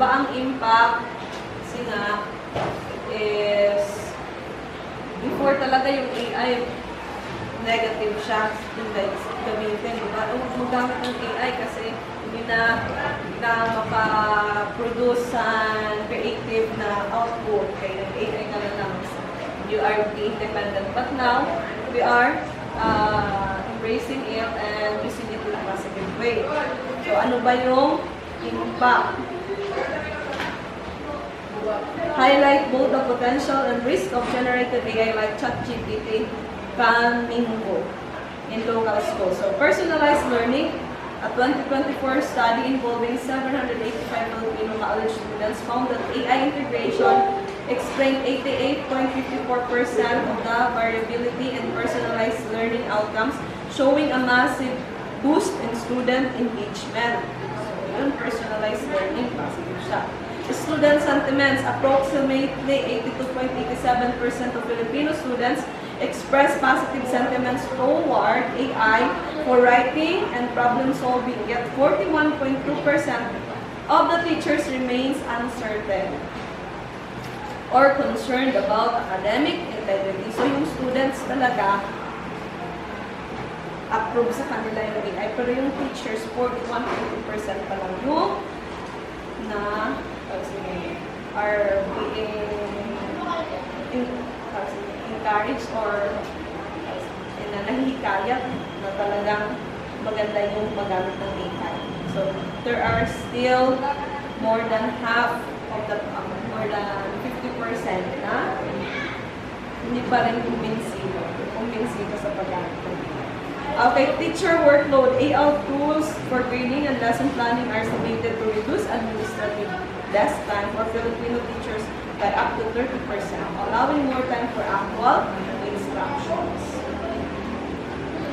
ba ang impact? Kasi nga, is, before talaga yung AI, negative siya yung gamitin, diba? Magamit ng AI kasi hindi na mapa-produce ang creative na output kaya AI ka na lang. You are independent. But now, we are embracing it and using it in a positive way. So, ano ba yung impact? Highlight both the potential and risk of generated AI like ChatGPT, Flamingo in local schools. So, personalized learning, a 2024 study involving 785 Filipino college students found that AI integration explained 88.54% of the variability in personalized learning outcomes, showing a massive boost in student engagement. So, yun, personalized learning, positive siya. Student sentiments, approximately 82.87% of Filipino students express positive sentiments toward AI for writing and problem solving, yet 41.2% of the teachers remains uncertain or concerned about academic integrity. So yung students talaga approve sa kanila yung AI, pero yung teachers 41.2% pa lang yung na are being encouraged or nahihikayat na talagang maganda yung magamit ng AI. So, there are still more than half of the, more than 50% na hindi pa rin kumbinsido sa paggamit ng AI. Okay, teacher workload. AI tools for grading and lesson planning are estimated to reduce administrative desk time for Filipino teachers by up to 30%, allowing more time for actual